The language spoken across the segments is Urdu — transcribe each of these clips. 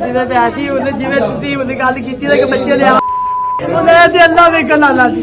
ਜਿਵੇਂ ਪਿਆ ਸੀ ਉਹਨੇ ਜਿਵੇਂ ਤੁਸੀਂ ਉਹਨੇ ਗੱਲ ਕੀਤੀ ਤਾਂ ਕਿ ਬੱਚੇ ਨੇ ਉਹਨੇ ਤੇ ਅੱਲਾ ਵੇਖਣ ਵਾਲਾ ਸੀ।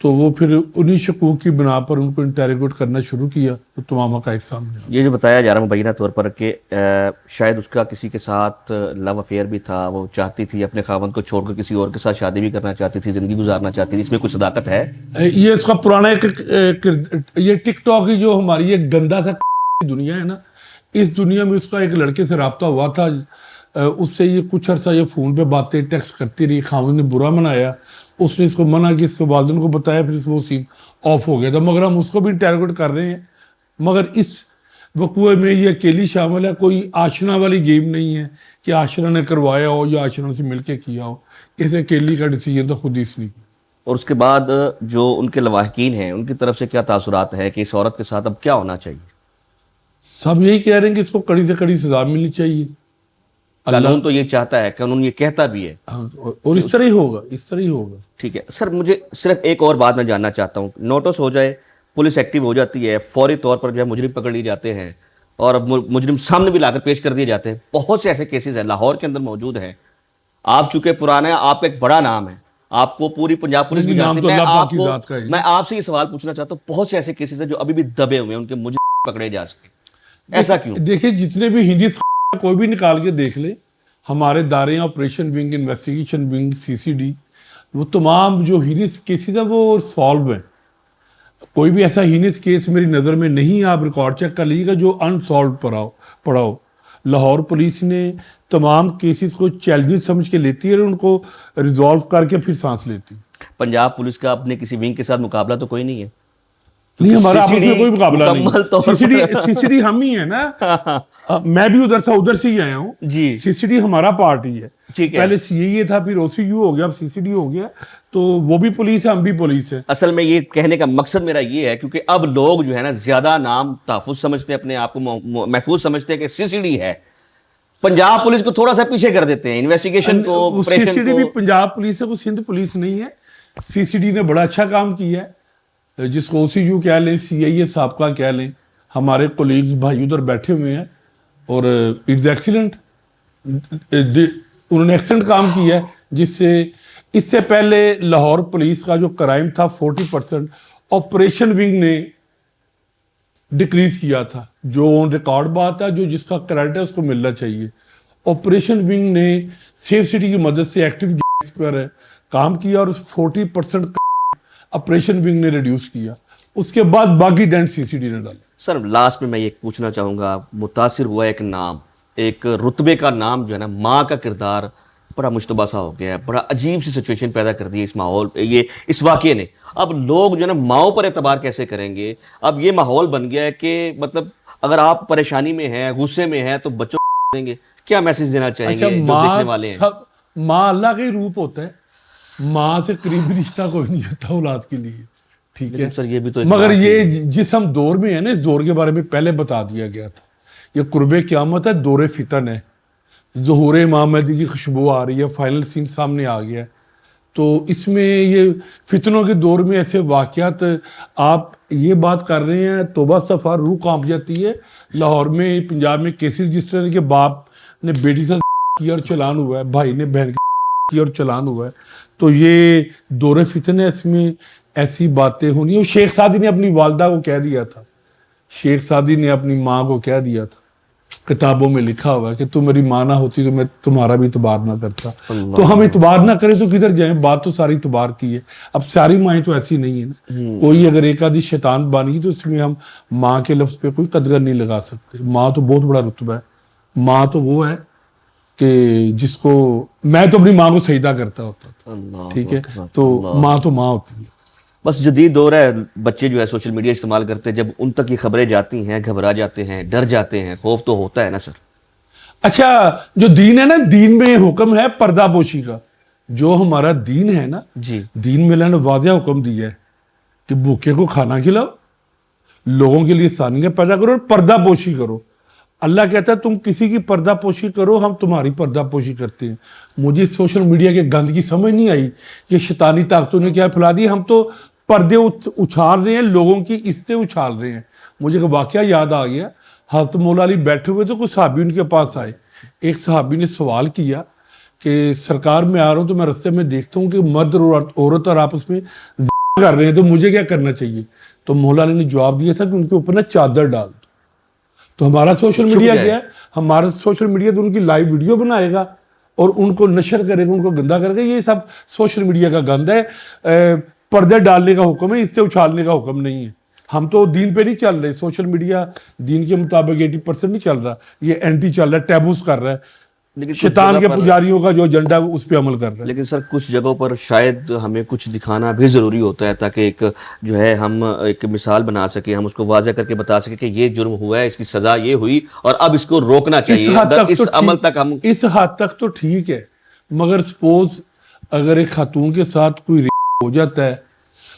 تو وہ پھر انہی شکوک کی بنا پر ان کو انٹیروگیٹ کرنا شروع کیا تو تمام حقائق سامنے آئے۔ یہ جو بتایا جا رہا ہے مبینہ طور پر کہ شاید اس کا کسی کے ساتھ لو افیئر بھی تھا، وہ چاہتی تھی اپنے خاوند کو چھوڑ کر کسی اور کے ساتھ شادی بھی کرنا چاہتی تھی، زندگی گزارنا چاہتی تھی، اس میں کچھ صداقت ہے؟ یہ اس کا پرانا یہ ٹک ٹاک کی جو ہماری ایک گندا سا دنیا ہے نا، اس دنیا میں اس کا ایک لڑکے سے رابطہ ہوا تھا، اس سے یہ کچھ عرصہ یہ فون پہ باتیں ٹیکسٹ کرتی رہی، خاوند نے برا منایا، اس نے اس کو منع کی، اس کے والدین کو بتایا، پھر وہ سین آف ہو گیا تھا، مگر ہم اس کو بھی انٹیروگیٹ کر رہے ہیں، مگر اس وقوع میں یہ اکیلی شامل ہے، کوئی آشنا والی گیم نہیں ہے کہ آشنا نے کروایا ہو یا آشنا سے مل کے کیا ہو، اس اکیلی کا ڈیسیجن تو خود اس نے۔ اور اس کے بعد جو ان کے لواحقین ہیں ان کی طرف سے کیا تاثرات ہے کہ اس عورت کے ساتھ اب کیا ہونا چاہیے؟ سب یہی کہہ رہے ہیں کہ اس کو کڑی سے کڑی سزا ملنی چاہیے، قانون تو یہ چاہتا ہے، قانون یہ کہتا بھی ہے، اور اس طرح ہی ہوگا، اس طرح ہی ہوگا۔ ٹھیک ہے سر، مجھے صرف ایک اور بات میں جاننا چاہتا ہوں، نوٹس ہو جائے، پولیس ایکٹیو ہو جاتی ہے، فوری طور پر جو ہے مجرم پکڑ لیے جاتے ہیں اور مجرم سامنے بھی لا کر پیش کر دیے جاتے ہیں، بہت سے ایسے کیسز ہیں لاہور کے اندر موجود ہیں، آپ چونکہ پرانا ہے، آپ کا ایک بڑا نام ہے، آپ کو پوری پنجاب پولیس بھی جانتی ہے، میں آپ سے یہ سوال پوچھنا چاہتا ہوں، بہت سے ایسے کیسز ہیں جو ابھی بھی دبے ہوئے ہیں، ان کے مجرم پکڑے جا سکے، ایسا کیوں؟ دیکھیں جتنے بھی ہندی کوئی بھی نکال کے دیکھ لے، ہمارے دارے ہیں آپریشن ونگ، انویسٹیگیشن ونگ، سی سی ڈی، وہ تمام جو ہینس کیسز ہیں وہ سالو ہیں، کوئی بھی ایسا ہینس کیس میری نظر میں نہیں، آپ ریکارڈ چیک کر لیجیے گا جو انسالوڈ پڑا ہو۔ لاہور پولیس نے تمام کیسز کو چیلنج سمجھ کے لیتی ہے اور ان کو ریزالو کر کے پھر سانس لیتی ہے۔ پنجاب پولیس کا اپنے کسی ونگ کے ساتھ مقابلہ تو کوئی نہیں ہے؟ نہیں، ہمارا آپس میں کوئی مقابلہ مکمل طور نہیں، سی سی ڈی ہم ہی ہیں نا، میں بھی ادھر سے ہی آیا ہوں، جی سی سی ڈی ہمارا پارٹ ہی ہے، ٹھیک ہے۔ پہلے سی اے تھا، پھر او سی یو ہو گیا، اب سی سی ڈی ہو گیا، تو وہ بھی پولیس ہے، ہم بھی پولیس ہے۔ اصل میں یہ کہنے کا مقصد میرا یہ ہے کیونکہ اب لوگ جو ہے نا زیادہ نام تحفظ سمجھتے ہیں، اپنے آپ کو محفوظ سمجھتے ہیں کہ سی سی ڈی ہے، پنجاب پولیس کو تھوڑا سا پیچھے کر دیتے ہیں، انویسٹیگیشن کو، سی سی آپریشن ڈی بھی کو۔ پنجاب پولیس ہے، وہ سندھ پولیس نہیں ہے، سی سی ڈی نے بڑا اچھا کام کیا ہے، جس کو او سی یو کہہ لیں، سی آئی اے سابقہ کہہ لیں، ہمارے کولیگز بھائی ادھر بیٹھے ہوئے ہیں، اور اٹس ایکسیلنٹ، انہوں نے ایکسیلنٹ کام کیا ہے، جس سے اس سے پہلے لاہور پولیس کا جو کرائم تھا 40% آپریشن ونگ نے ڈیکریز کیا تھا، جو آن ریکارڈ بات ہے، جو جس کا کریڈٹ ہے اس کو ملنا چاہیے۔ آپریشن ونگ نے سیف سٹی کی مدد سے ایکٹیو گینگز پر کام کیا اور 40% آپریشن ونگ نے ریڈیوس کیا، اس کے بعد باقی ڈینٹ سی سی ڈی نے ڈالے۔ سر لاسٹ میں یہ پوچھنا چاہوں گا، متاثر ہوا ایک نام، ایک رتبے کا نام جو ہے نا، ماں کا کردار بڑا مشتبہ سا ہو گیا ہے، بڑا عجیب سی سچویشن پیدا کر دی ہے اس ماحول، یہ اس واقعے نے۔ اب لوگ جو ہے نا ماؤں پر اعتبار کیسے کریں گے؟ اب یہ ماحول بن گیا ہے کہ مطلب اگر آپ پریشانی میں ہیں، غصے میں ہیں تو بچوں کو دیں گے، کیا میسج دینا چاہیں گے جو دیکھنے والے ہیں؟ ماں اللہ کا ہی روپ ہوتا ہے، ماں سے قریبی رشتہ کوئی نہیں ہوتا اولاد کے لیے، ٹھیک ہے سر یہ بھی تو مگر یہ جس ہم دور میں ہیں نا، اس دور کے بارے میں پہلے بتا دیا گیا تھا، یہ قرب قیامت ہے، دور فتن ہے، ظہور امام مہدی کی خوشبو آ رہی ہے، فائنل سین سامنے آ گیا ہے، تو اس میں یہ فتنوں کے دور میں ایسے واقعات آپ یہ بات کر رہے ہیں، توبہ استغفار، روح کانپ جاتی ہے۔ لاہور میں، پنجاب میں کیسز جس طرح کے باپ نے بیٹی سے کیا اور چلان ہوا ہے، بھائی نے بہن کیا اور چلان ہوا ہے، تو یہ دور فتن ہے، اس میں ایسی باتیں ہونی۔ اور شیخ سعدی نے اپنی والدہ کو کہہ دیا تھا، شیخ سعدی نے اپنی ماں کو کہہ دیا تھا، کتابوں میں لکھا ہوا ہے کہ تم میری ماں نہ ہوتی تو میں تمہارا بھی اعتبار نہ کرتا، تو ہم اعتبار نہ کریں تو کدھر جائیں؟ بات تو ساری اعتبار کی ہے، اب ساری مائیں تو ایسی نہیں ہے نا، کوئی اگر ایک آدھی شیطان بانی تو اس میں ہم ماں کے لفظ پہ کوئی قدر نہیں لگا سکتے۔ ماں تو بہت بڑا رتبہ ہے، ماں تو وہ ہے کہ جس کو میں تو اپنی ماں کو سجدہ کرتا ہوتا تھا، ٹھیک ہے، تو ماں ہوتی ہے۔ بس جدید دور ہے، بچے جو ہے سوشل میڈیا استعمال کرتے ہیں، جب ان تک یہ خبریں جاتی ہیں گھبرا جاتے ہیں، ڈر جاتے ہیں، خوف تو ہوتا ہے نا سر؟ اچھا، جو دین ہے نا، دین میں حکم ہے پردہ پوشی کا، جو ہمارا دین ہے نا، جی دین میں اللہ نے واضح حکم دیا ہے کہ بھوکے کو کھانا کھلاؤ، لوگوں کے لیے آسانیاں پیدا کرو اور پردہ پوشی کرو۔ اللہ کہتا ہے تم کسی کی پردہ پوشی کرو، ہم تمہاری پردہ پوشی کرتے ہیں۔ مجھے سوشل میڈیا کے گند کی سمجھ نہیں آئی، یہ شیطانی طاقتوں نے کیا پھیلا دی، ہم تو پردے اچھال رہے ہیں، لوگوں کی عزتیں اچھال رہے ہیں۔ مجھے ایک واقعہ یاد آ گیا، حضرت مولا علی بیٹھے ہوئے تو کچھ صحابی ان کے پاس آئے، ایک صحابی نے سوال کیا کہ سرکار میں آ رہا ہوں تو میں رستے میں دیکھتا ہوں کہ مرد اور عورت اور آپس میں کر رہے ہیں تو مجھے کیا کرنا چاہیے؟ تو مولا علی نے جواب دیا تھا کہ ان کے اوپر نا چادر ڈال دو. تو ہمارا سوشل میڈیا کیا ہے؟ ہمارا سوشل میڈیا تو ان کی لائیو ویڈیو بنائے گا اور ان کو نشر کرے گا, ان کو گندا کرے گا. یہ سب سوشل میڈیا کا گند ہے. پردے ڈالنے کا حکم ہے, اس سے اچھالنے کا حکم نہیں ہے. ہم تو دین پہ نہیں چل رہے. سوشل میڈیا دین کے مطابق 80% نہیں چل رہا, یہ اینٹی چل رہا ہے, ٹیبوز کر رہا ہے. لیکن کچھ شیطان جگہ کے پر- پجاریوں کا جو ایجنڈا ہے وہ اس پہ عمل کر رہا ہے. لیکن سر کچھ جگہوں پر شاید ہمیں کچھ دکھانا بھی ضروری ہوتا ہے تاکہ ایک جو ہے ہم ایک مثال بنا سکیں, ہم اس کو واضح کر کے بتا سکیں کہ یہ جرم ہوا ہے, اس کی سزا یہ ہوئی اور اب اس کو روکنا چاہیے. اس عمل تک ہم اس حد تک تو ٹھیک ہے, مگر سپوز اگر ایک خاتون کے ساتھ کوئی ریپ ہو جاتا ہے,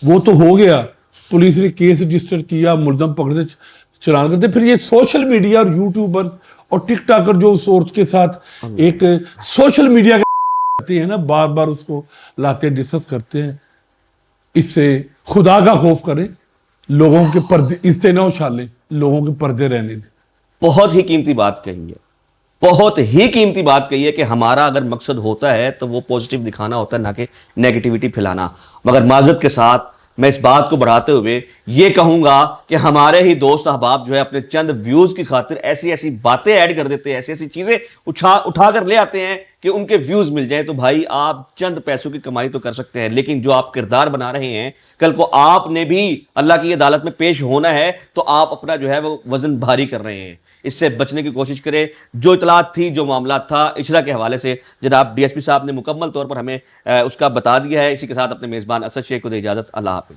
وہ تو ہو گیا, پولیس نے کیس رجسٹر کیا, ملزم پکڑتے چلان کرتے, پھر یہ سوشل میڈیا اور یوٹیوبرز اور ٹک ٹاکر جو اس عورت کے ساتھ ایک سوشل میڈیا کرتے ہیں نا, بار بار اس کو لاتے ڈسکس کرتے ہیں, اس سے خدا کا خوف کریں, لوگوں کے پردے اس سے نہ اچھالیں, لوگوں کے پردے رہنے دیں. بہت ہی قیمتی بات کہی ہے, بہت ہی قیمتی بات کہی ہے کہ ہمارا اگر مقصد ہوتا ہے تو وہ پوزیٹیو دکھانا ہوتا ہے, نہ کہ نیگیٹیوٹی پھیلانا. مگر معذرت کے ساتھ میں اس بات کو بڑھاتے ہوئے یہ کہوں گا کہ ہمارے ہی دوست احباب جو ہے اپنے چند ویوز کی خاطر ایسی ایسی باتیں ایڈ کر دیتے ہیں, ایسی ایسی چیزیں اٹھا کر لے آتے ہیں کہ ان کے ویوز مل جائیں. تو بھائی آپ چند پیسوں کی کمائی تو کر سکتے ہیں, لیکن جو آپ کردار بنا رہے ہیں, کل کو آپ نے بھی اللہ کی عدالت میں پیش ہونا ہے, تو آپ اپنا جو ہے وہ وزن بھاری کر رہے ہیں. اس سے بچنے کی کوشش کریں. جو اطلاعات تھی, جو معاملات تھا اجرا کے حوالے سے, جناب ڈی ایس پی صاحب نے مکمل طور پر ہمیں اس کا بتا دیا ہے. اسی کے ساتھ اپنے میزبان اسد شیخ کو دے اجازت. اللہ حافظ.